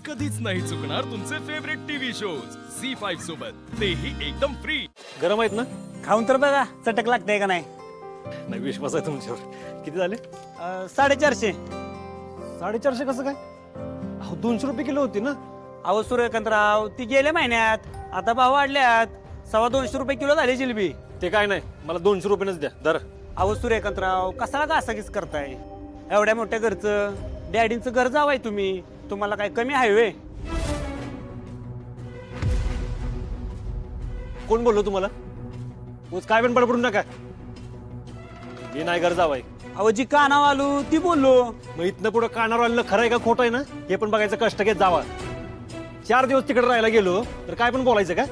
कधीच नाही चुकणार तुमचे फेवरेट टीव्ही शोज झी5 सोबत, तेही एकदम फ्री. गरम आहेत ना? खाऊन तर बघा चटक लागते का नाही. नाही विश्वास आहे तुमच्यावर. किती झाले? 450. 450 कसं काय? अहो 200 रुपये किलो होती ना. अहो सूर्यकांतराव ती गेल्या महिन्यात, आता भाव वाढल्यात. 250 रुपये किलो झाली जिलबी. ते काय नाही, मला 200 रुपयेच द्या दर. अहो सूर्यकांतराव कसाला का असा करताय? एवढ्या मोठ्या घरचं डॅडींचं घर जावाय तुम्ही, तुम्हाला काय कमी आहे वे? कोण बोललो तुम्हाला? उगाच काय पण बडबडू नका. मी नाही घर जावाय. अहो जी कानाव आलो ती बोललो. मग इथनं पुढं कानावर आलेलं खरं आहे का खोटं आहे ना हे पण बघायचं. कष्ट घेत जावा. 4 दिवस तिकडे राहायला गेलो तर काय पण बोलायचं का?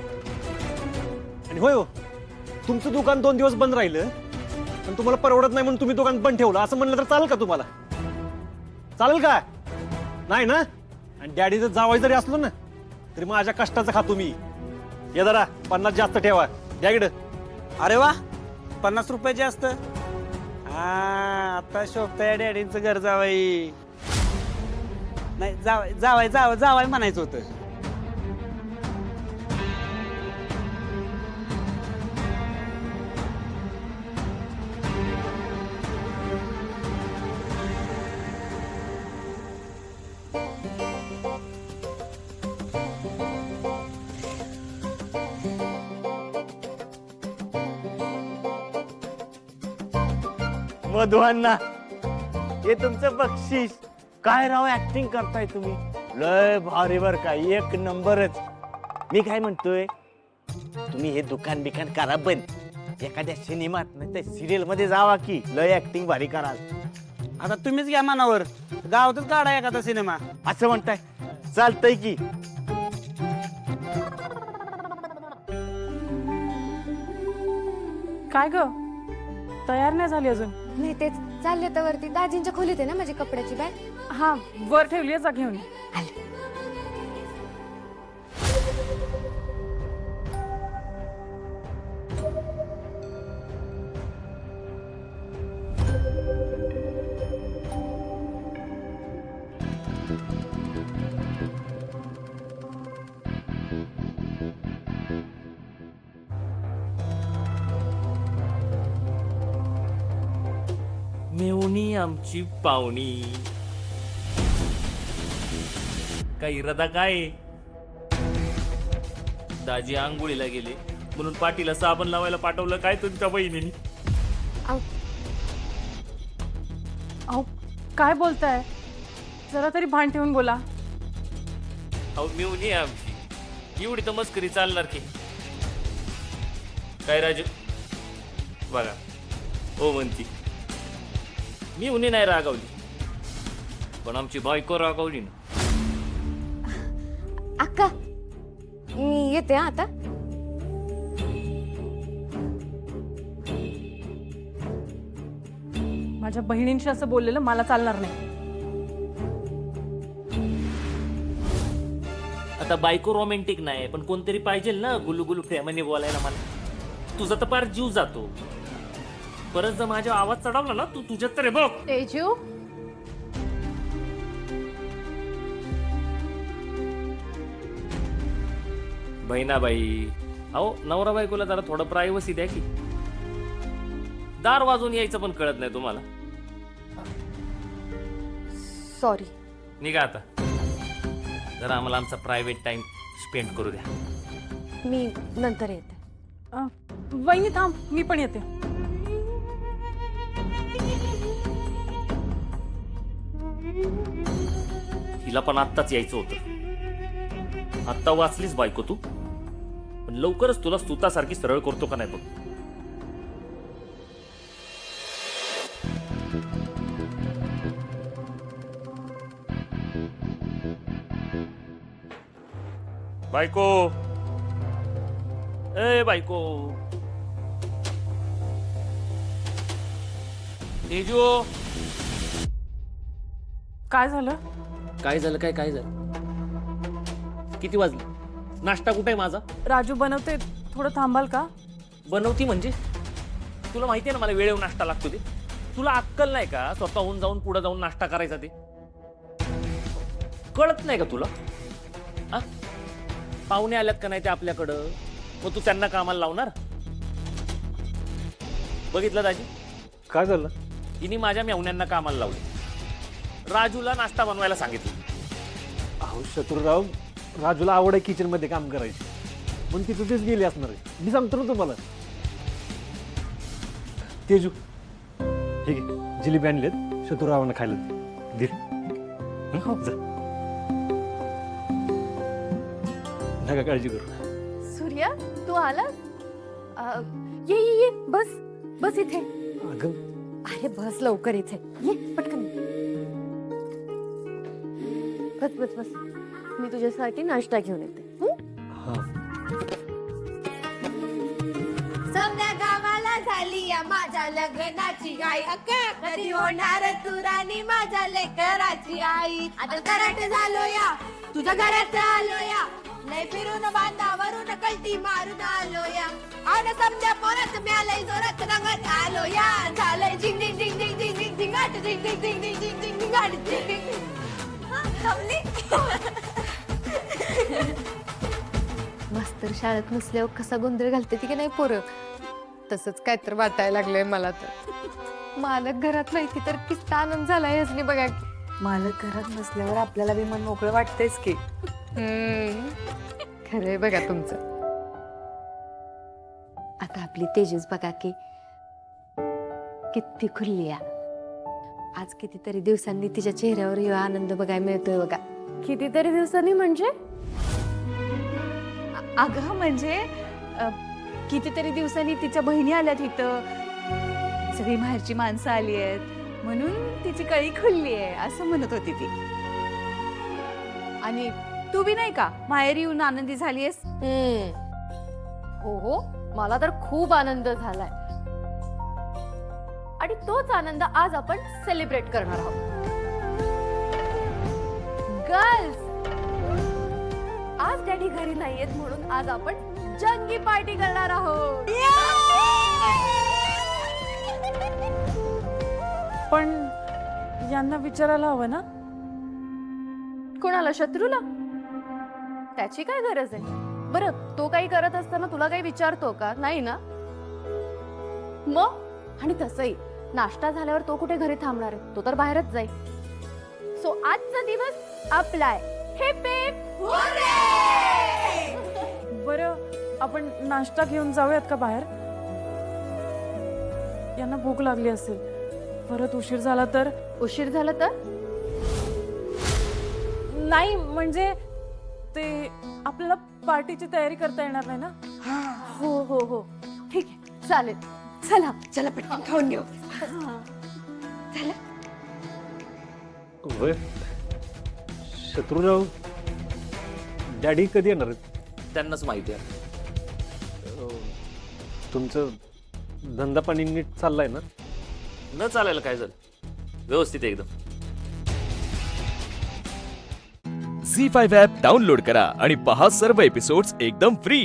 आणि होय हो, तुमचं दुकान 2 दिवस बंद राहिलं पण तुम्हाला परवडत नाही म्हणून तुम्ही दुकान बंद ठेवलं असं म्हणलं तर चालेल का तुम्हाला? चालेल का? नाही ना. आणि डॅडी जर जावाय जरी असलो ना तरी माझ्या कष्टाचं खातो मी. ये जरा 50 जास्त ठेवा. द्या इकडं. अरे वा, 50 रुपये जास्त. हा आता शोभताय डॅडींचं घर जावाई. नाही जावाय जावाय जावाय जावाय म्हणायचं होतं. मधुवांना हे तुमचं बक्षीस. काय राव ऍक्टिंग करताय तुम्ही, लय भारी बर का, एक नंबरच. मी काय म्हणतोय, तुम्ही हे दुकान बिकान करा बंद, एखाद्या सिनेमात नाही तर सिरियल मध्ये जावा की, लय ऍक्टिंग भारी कराल. आता तुम्हीच घ्या मनावर, गावातच काढा एखादा सिनेमा. असं म्हणताय? चालतंय की. काय ग, तयार नाही झाली अजून? नाही तेच चालले तर वरती दाजींच्या खोलीत आहे ना माझी कपड्याची बॅग. हा वर ठेवली आहे, जा घेऊन ये. मेवणी आमची पाहुणी. काय इरादा काय? दाजी आंघोळीला गेले म्हणून पाटीला साबण लावायला पाठवलं काय तुमच्या बहिणीने? अहो काय बोलताय, जरा तरी भान ठेवून बोला. अहो मेवणी आमची, एवढी तर मस्करी चालणार की काय? राजू बघा हो म्हणती, मी उन्ही नाही रागावली पण आमची बायको रागावली ना. अक्का मी येते हा आता. माझ्या बहिणींशी असं बोललेलं मला चालणार नाही. आता बायको रोमॅन्टिक नाही पण कोणतरी पाहिजे ना गुलुगुलू प्रेमाने बोलायला. मला तुझा तर फार जीव जातो. परत जर माझ्या आवाज चढवला ना तू तुझ्यात तर बघ. तेजू, बहिणाबाई, अहो नवरा बायकोला जरा थोडं प्रायव्हसी द्या की. दार वाजून यायचं पण कळत नाही तुम्हाला. सॉरी. निघा आता, जरा आम्हाला आमचा प्रायव्हेट टाइम स्पेंड करू द्या. मी नंतर येते. वहिनी थांब, मी पण येते. हिला पण आत्ताच यायचं होतं. आत्ता वाचलीस बायको तू, पण लवकरच तुला सुतासारखी सरळ करतो का नाही बघ. बायको, ए बायको, तेजू. काय झालं? काय झालं? काय झालं? किती वाजले? नाश्ता कुठे आहे माझा? राजू बनवते, थोडं थांबाल का? बनवती म्हणजे? तुला माहिती आहे ना मला वेळेवर नाश्ता लागतो ते. तुला अक्कल नाही का स्वतःहून जाऊन पुढे जाऊन नाश्ता करायचा ते? कळत नाही का तुला? आ? पाहुणे आल्यात का नाही ते आपल्याकडं, मग तू त्यांना कामाला लावणार? बघितलं दाजी, काय झालं? तिने माझ्या मेहुण्यांना कामाला लावले. राजूला नाश्ता बनवायला सांगितलं. अहो शत्रुराव, राजूला आवड आहे किचन मध्ये काम करायची, पण ती तिथेच गेली असणार आहे. मी सांगतो ना तुम्हाला. तेजू, हे घे, जिलेबी आणलेत, शत्रुरावांना खायला दे. जा. नका काळजी करू. सूर्या, तू आलास? ये ये ये, बस बस इथे. अगं अरे बस लवकर इथे ये, पटकन बस बस बस. मी तुझ्यासाठी नाश्ता घेऊन येते. हा, समजा गावाला झाली या माझ्या लग्नाची गाई, अक्का कधी होणार तू राणी माझ्या लेकराची आई. आता कराट झालो या तुझ्या घरात आलो या, लय फिरून बांधावरून कल्टी मारून आलो या. आणि समजा परत म्यालय जोरात रंगत आलो या. झालंय झिंग झिंग झिंग झिंग झिंग झिंग झिंगाट झिंग झिंग झिंग झिंग झिंग झिंग झिंगाट झिंग झिंग. थांबली. मास्तर शाळेत नसल्यावर कसा गोंधळ घालते ती की नाही पोरं, तसंच काय तर वाटायला लागलंय मला तर. मालक घरात नाही तर किती आनंद झालाय हसली बघा. मालक घरात नसल्यावर आपल्याला बी मन मोकळं वाटतेच की. खरंय बघा तुमचं. आता आपली तेजस बघा की किती खुलली आहे. आज कितीतरी दिवसांनी तिच्या चेहऱ्यावर यो आनंद बघायला मिळतोय बघा. कितीतरी दिवसांनी म्हणजे? अगं म्हणजे कितीतरी दिवसांनी तिच्या बहिणी आल्यात इथं, सगळी बाहेरची माणसं आली आहेत म्हणून तिची कळी खुलली आहे असं म्हणत होती ती. आणि तू बी नाही का माहेरी येऊन आनंदी झालीयस? हो हो, मला तर खूप आनंद झालाय. आणि तोच आनंद आज आपण सेलिब्रेट करणार आहोत. गर्ल्स, आज डॅडी घरी नाहीयेत म्हणून आज आपण जंगी पार्टी करणार आहोत. पण यांना विचारायला हवं ना. कोणाला? शत्रूला? त्याची काय गरज आहे? बरं, तो काही करत असताना तुला काही विचारतो का? नाही ना. मग आणि तसंही नाश्ता झाल्यावर तो कुठे घरी थांबणार आहे? तो तर बाहेरच जाईल. सो आजचा दिवस आपला आहे. Heap heap hurray! बरं, आपण नाश्ता घेऊन जाऊयात का बाहेर? यांना भूक लागली असेल, परत उशीर झाला तर? उशीर झाला तर? नाही म्हणजे ते आपल्याला पार्टीची तयारी करता येणार नाही ना. हो हो हो, ठीक आहे, चालेल. चला चला पटकन खाऊन घेऊ. चला. होय. शत्रुराव, डॅडी कधी येणार आहेत? त्यांनाच माहिती आहे. तुमचं धंदा पाणी नीट चाललाय ना? न चालायला काय झालं, व्यवस्थित आहे एकदम. झी5 ॲप डाउनलोड करा आणि पहा सर्व एपिसोड्स एकदम फ्री.